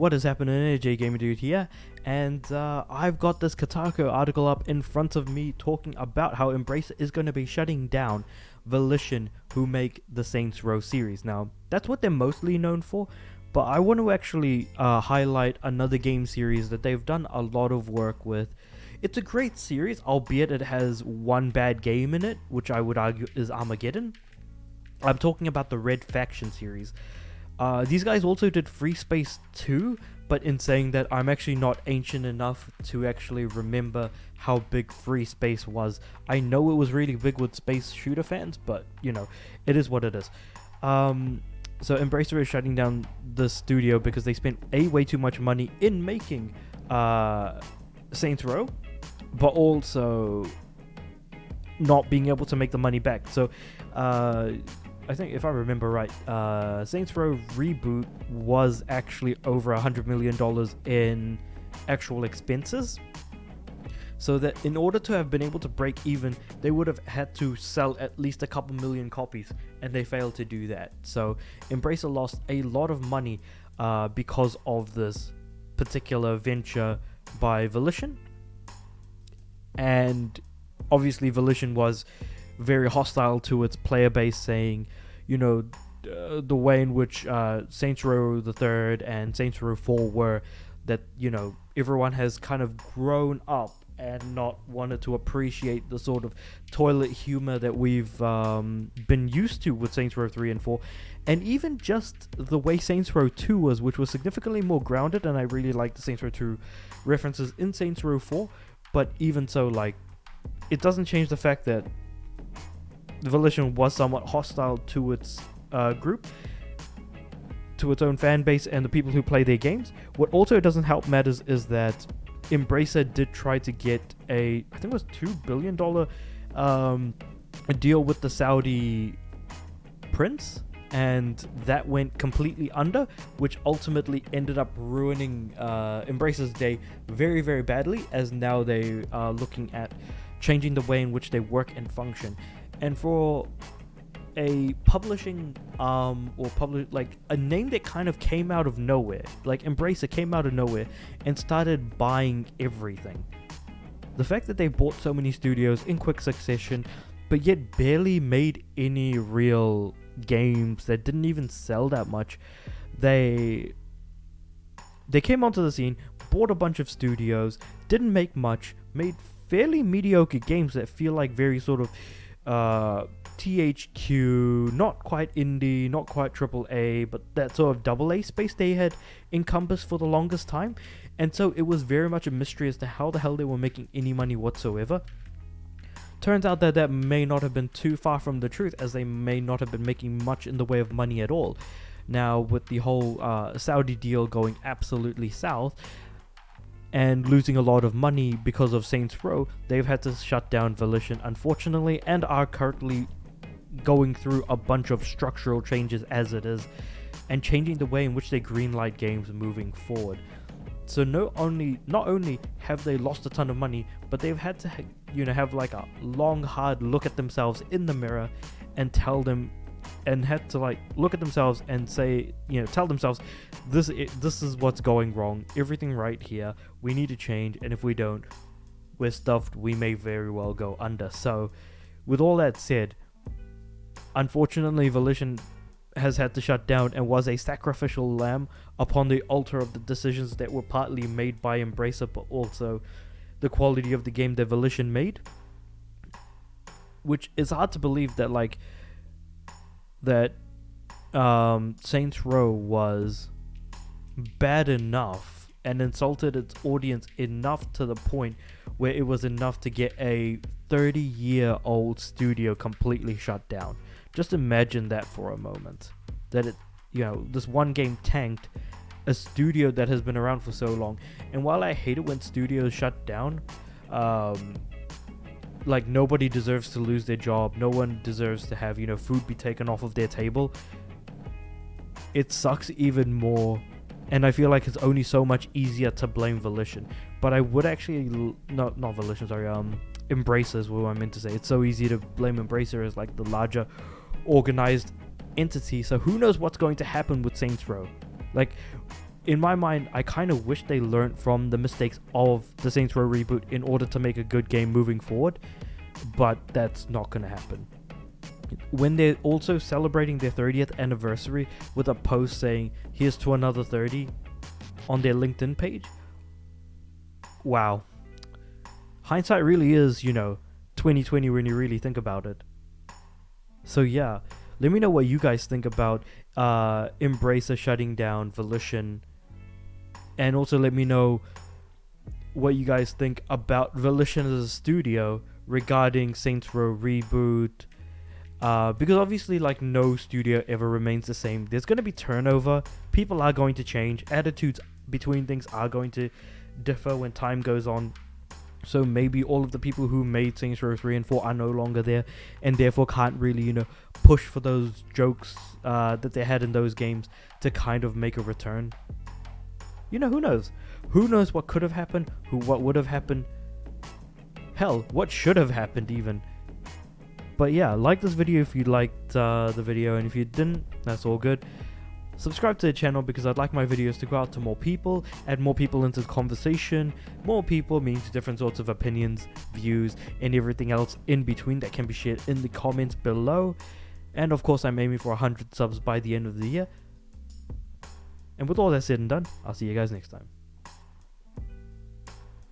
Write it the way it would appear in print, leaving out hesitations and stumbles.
What is happening? AJ Gamer Dude here, and I've got this Kotaku article up in front of me talking about how Embracer is going to be shutting down Volition, who make the Saints Row series. Now, that's what they're mostly known for, but I want to actually highlight another game series that they've done a lot of work with. It's a great series, albeit it has one bad game in it, which I would argue is Armageddon. I'm talking about the Red Faction series. These guys also did Free Space 2, but in saying that, I'm actually not ancient enough to actually remember how big Free Space was. I know it was really big with space shooter fans, but, you know, it is what it is. So Embracer is shutting down the studio because they spent way too much money in making Saints Row, but also not being able to make the money back. So, I think if I remember right, Saints Row Reboot was actually over $100 million in actual expenses. So that in order to have been able to break even, they would have had to sell at least a couple million copies, and they failed to do that. So Embracer lost a lot of money because of this particular venture by Volition. And obviously Volition was very hostile to its player base, saying, you know, the way in which Saints Row the 3rd and Saints Row 4 were, that, you know, everyone has kind of grown up and not wanted to appreciate the sort of toilet humor that we've been used to with Saints Row 3 and 4, and even just the way Saints Row 2 was, which was significantly more grounded, and I really like the Saints Row 2 references in Saints Row 4, but even so, like, it doesn't change the fact that Volition was somewhat hostile to its group, to its own fan base and the people who play their games. What also doesn't help matters is that Embracer did try to get I think it was $2 billion a deal with the Saudi prince, and that went completely under, which ultimately ended up ruining Embracer's day very, very badly, as now they are looking at changing the way in which they work and function. And for a publishing like a name that kind of came out of nowhere, like Embracer came out of nowhere and started buying everything. The fact that they bought so many studios in quick succession, but yet barely made any real games that didn't even sell that much. They came onto the scene, bought a bunch of studios, didn't make much, made fairly mediocre games that feel like very sort of THQ, not quite indie, not quite AAA, but that sort of AA space they had encompassed for the longest time. And so it was very much a mystery as to how the hell they were making any money whatsoever. Turns out that that may not have been too far from the truth, as they may not have been making much in the way of money at all. Now, with the whole Saudi deal going absolutely south, and losing a lot of money because of Saints Row, they've had to shut down Volition, unfortunately, and are currently going through a bunch of structural changes as it is, and changing the way in which they greenlight games moving forward. So not only have they lost a ton of money, but they've had to have like a long, hard look at themselves in the mirror and had to like look at themselves and say, tell themselves, this is what's going wrong, everything right here, we need to change, and if we don't, we're stuffed, we may very well go under. So with all that said, unfortunately Volition has had to shut down and was a sacrificial lamb upon the altar of the decisions that were partly made by Embracer, but also the quality of the game that Volition made, which is hard to believe that Saints Row was bad enough and insulted its audience enough to the point where it was enough to get a 30-year-old studio completely shut down. Just imagine that for a moment. That this one game tanked a studio that has been around for so long. And while I hate it when studios shut down, like, nobody deserves to lose their job, no one deserves to have, food be taken off of their table, it sucks even more. And I feel like it's only so much easier to blame Volition. But I would actually, not Volition, sorry, Embracer is what I meant to say. It's so easy to blame Embracer as like the larger organized entity. So who knows what's going to happen with Saints Row? Like, in my mind, I kind of wish they learned from the mistakes of the Saints Row reboot in order to make a good game moving forward, but that's not going to happen. When they're also celebrating their 30th anniversary with a post saying, "Here's to another 30" on their LinkedIn page, wow. Hindsight really is, 2020 when you really think about it. So yeah, let me know what you guys think about Embracer shutting down Volition. And also let me know what you guys think about Volition as a studio regarding Saints Row reboot. Because obviously, like, no studio ever remains the same. There's going to be turnover. People are going to change. Attitudes between things are going to differ when time goes on. So maybe all of the people who made Saints Row 3 and 4 are no longer there, and therefore can't really, push for those jokes that they had in those games to kind of make a return. Who knows? Who knows what could have happened? What would have happened? Hell, what should have happened even? But yeah, like this video if you liked the video, and if you didn't, that's all good. Subscribe to the channel because I'd like my videos to go out to more people, add more people into the conversation. More people means different sorts of opinions, views, and everything else in between that can be shared in the comments below. And of course, I'm aiming for 100 subs by the end of the year. And with all that said and done, I'll see you guys next time.